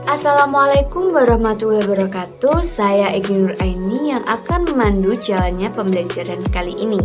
Assalamualaikum warahmatullahi wabarakatuh. Saya Egy Nur Aini yang akan memandu jalannya pembelajaran kali ini.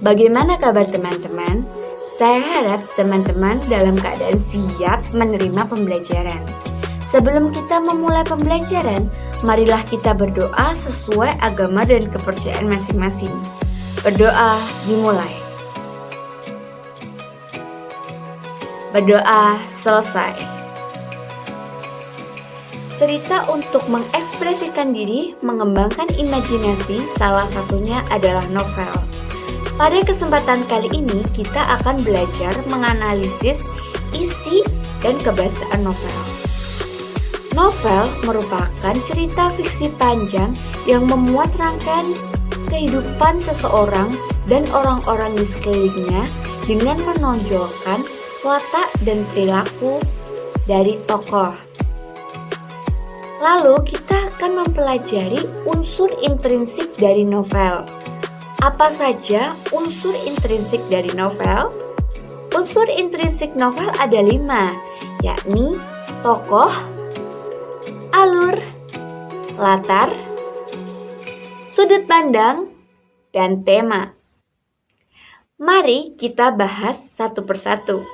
Bagaimana kabar teman-teman? Saya harap teman-teman dalam keadaan siap menerima pembelajaran. Sebelum kita memulai pembelajaran, marilah kita berdoa sesuai agama dan kepercayaan masing-masing. Berdoa dimulai. Berdoa selesai. Cerita untuk mengekspresikan diri, mengembangkan imajinasi, salah satunya adalah novel. Pada kesempatan kali ini, kita akan belajar menganalisis isi dan kebahasaan novel. Novel merupakan cerita fiksi panjang yang memuat rangkaian kehidupan seseorang dan orang-orang di sekelilingnya dengan menonjolkan watak dan perilaku dari tokoh. Lalu kita akan mempelajari unsur intrinsik dari novel. Apa saja unsur intrinsik dari novel? Unsur intrinsik novel ada 5, yakni tokoh, alur, latar, sudut pandang, dan tema. Mari kita bahas satu persatu.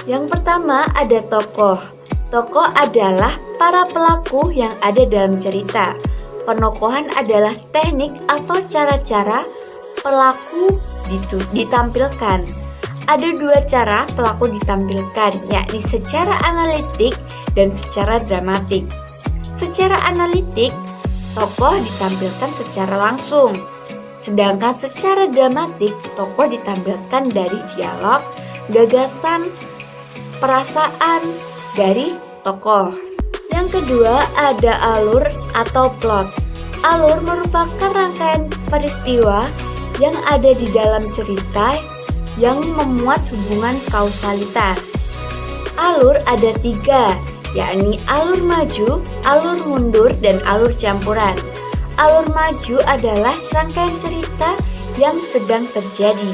Yang pertama ada tokoh. Tokoh adalah para pelaku yang ada dalam cerita. Penokohan adalah teknik atau cara-cara pelaku ditampilkan. Ada 2 cara pelaku ditampilkan, yakni secara analitik dan secara dramatik. Secara analitik, tokoh ditampilkan secara langsung. Sedangkan secara dramatik, tokoh ditampilkan dari dialog, gagasan, perasaan dari tokoh. Yang kedua ada alur atau plot. Alur merupakan rangkaian peristiwa yang ada di dalam cerita yang memuat hubungan kausalitas. Alur ada 3, yakni alur maju, alur mundur, dan alur campuran. Alur maju adalah rangkaian cerita yang sedang terjadi.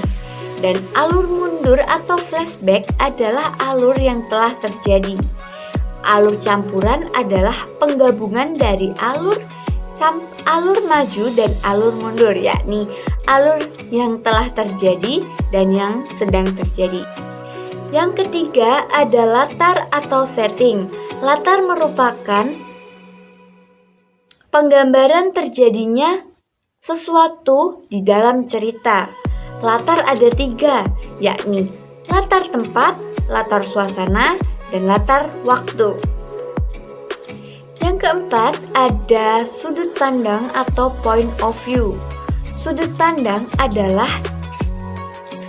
Dan alur mundur atau flashback adalah alur yang telah terjadi. Alur campuran adalah penggabungan dari alur maju dan alur mundur, yakni alur yang telah terjadi dan yang sedang terjadi. Yang ketiga ada latar atau setting. Latar merupakan penggambaran terjadinya sesuatu di dalam cerita. Latar ada 3, yakni latar tempat, latar suasana, dan latar waktu. Yang keempat ada sudut pandang atau point of view. Sudut pandang adalah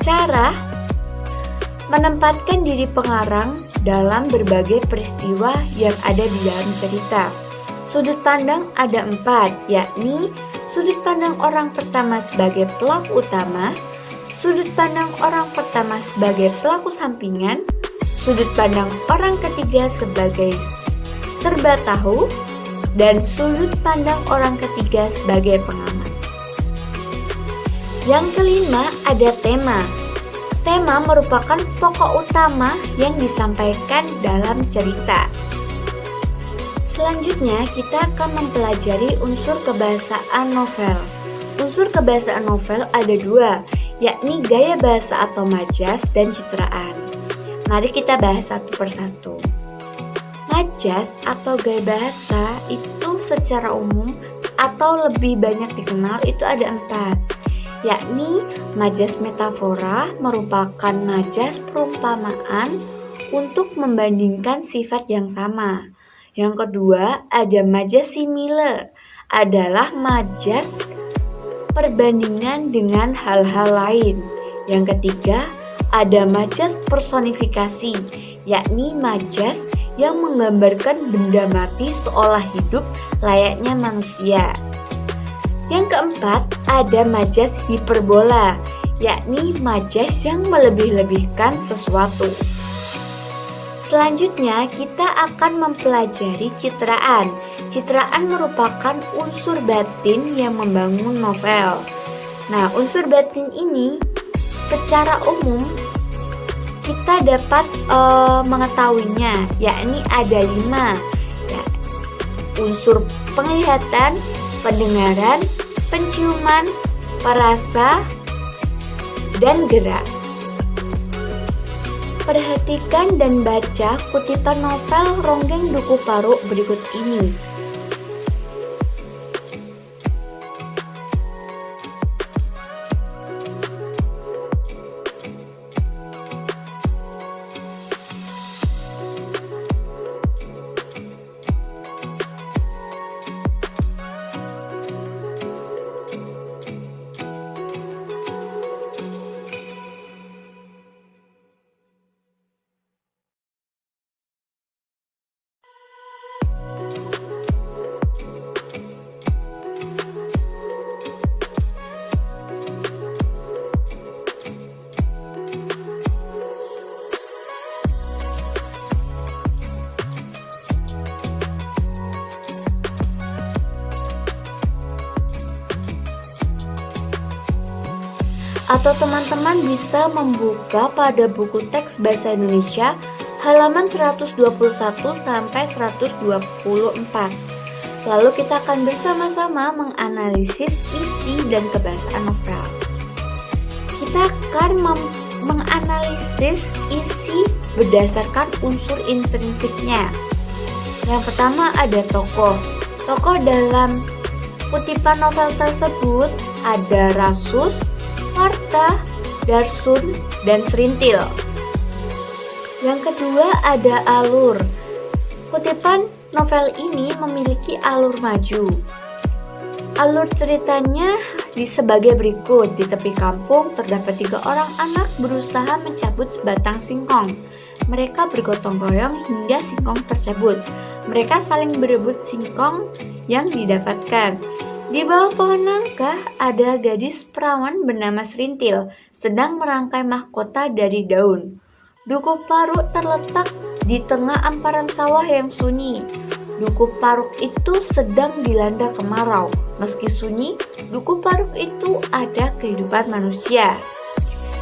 cara menempatkan diri pengarang dalam berbagai peristiwa yang ada di dalam cerita. Sudut pandang ada 4, yakni sudut pandang orang pertama sebagai pelaku utama, sudut pandang orang pertama sebagai pelaku sampingan, sudut pandang orang ketiga sebagai serba tahu, dan sudut pandang orang ketiga sebagai pengamat. Yang kelima ada tema. Tema merupakan pokok utama yang disampaikan dalam cerita. Selanjutnya kita akan mempelajari unsur kebahasaan novel. Unsur kebahasaan novel ada 2, yakni gaya bahasa atau majas dan citraan. Mari kita bahas satu persatu. Majas atau gaya bahasa itu secara umum atau lebih banyak dikenal itu ada 4, yakni majas metafora merupakan majas perumpamaan untuk membandingkan sifat yang sama. Yang kedua ada majas simile, adalah majas perbandingan dengan hal-hal lain. Yang ketiga ada majas personifikasi, yakni majas yang menggambarkan benda mati seolah hidup layaknya manusia. Yang keempat ada majas hiperbola, yakni majas yang melebih-lebihkan sesuatu. Selanjutnya kita akan mempelajari citraan. Citraan merupakan unsur batin yang membangun novel. Nah, unsur batin ini secara umum kita dapat mengetahuinya, yakni ada 5 ya, unsur penglihatan, pendengaran, penciuman, perasa, dan gerak. Perhatikan dan baca kutipan novel Ronggeng Dukuh Paruk berikut ini. Atau teman-teman bisa membuka pada buku teks bahasa Indonesia halaman 121 sampai 124. Lalu kita akan bersama-sama menganalisis isi dan kebahasaan novel. Kita akan menganalisis isi berdasarkan unsur intrinsiknya. Yang pertama ada tokoh. Tokoh dalam kutipan novel tersebut ada Rasus, Marta, Darsun, dan Serintil. Yang kedua ada alur. Kutipan novel ini memiliki alur maju. Alur ceritanya sebagai berikut. Di tepi kampung terdapat 3 orang anak berusaha mencabut sebatang singkong. Mereka bergotong royong hingga singkong tercabut. Mereka saling berebut singkong yang didapatkan. Di bawah pohon nangka ada gadis perawan bernama Serintil sedang merangkai mahkota dari daun. Dukuh Paruk terletak di tengah amparan sawah yang sunyi. Dukuh Paruk itu sedang dilanda kemarau. Meski sunyi, Dukuh Paruk itu ada kehidupan manusia.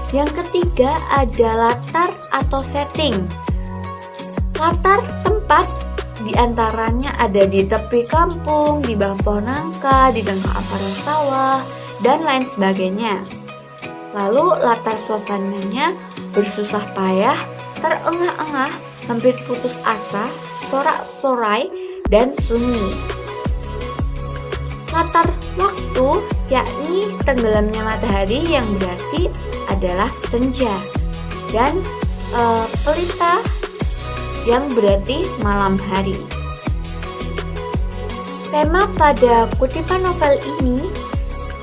Yang ketiga ada latar atau setting. Latar tempat diantaranya ada di tepi kampung, di bawah pohon nangka, di tengah amparan sawah, dan lain sebagainya. Lalu latar suasananya bersusah payah, terengah-engah, hampir putus asa, sorak-sorai, dan sunyi. Latar waktu yakni tenggelamnya matahari yang berarti adalah senja, dan pelita yang berarti malam hari. Tema pada kutipan novel ini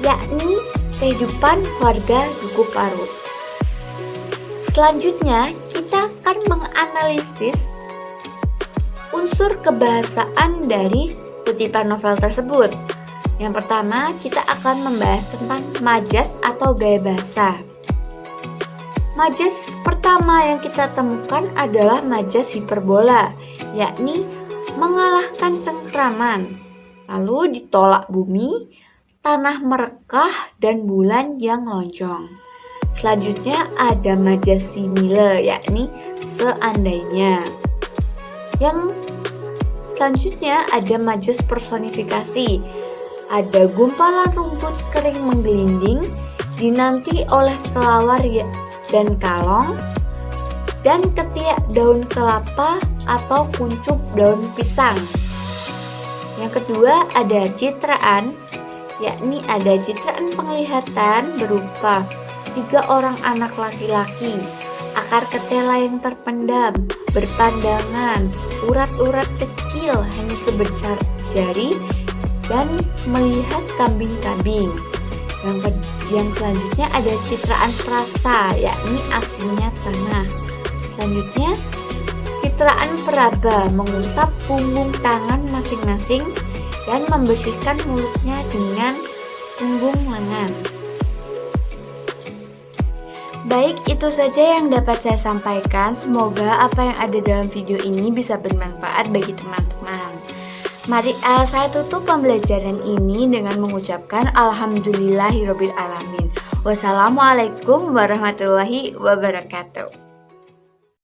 yakni kehidupan warga Dukuh Paruk. Selanjutnya kita akan menganalisis unsur kebahasaan dari kutipan novel tersebut. Yang pertama kita akan membahas tentang majas atau gaya bahasa. Majas pertama yang kita temukan adalah majas hiperbola, yakni mengalahkan cengkraman, lalu ditolak bumi, tanah merekah, dan bulan yang lonjong. Selanjutnya ada majas simile, yakni seandainya. Yang selanjutnya ada majas personifikasi, ada gumpalan rumput kering menggelinding, dinanti oleh kelawar dan kalong, dan ketiak daun kelapa atau kuncup daun pisang. Yang kedua ada citraan, yakni ada citraan penglihatan berupa 3 orang anak laki-laki, akar ketela yang terpendam, berpandangan, urat-urat kecil hanya sebesar jari, dan melihat kambing-kambing. Yang selanjutnya ada citraan perasa, yakni asinnya tanah. Selanjutnya citraan peraba, mengusap punggung tangan masing-masing dan membersihkan mulutnya dengan punggung lengan. Baik, itu saja yang dapat saya sampaikan. Semoga apa yang ada dalam video ini bisa bermanfaat bagi teman-teman. Mari saya tutup pembelajaran ini dengan mengucapkan Alhamdulillahirobbilalamin. Wassalamualaikum warahmatullahi wabarakatuh.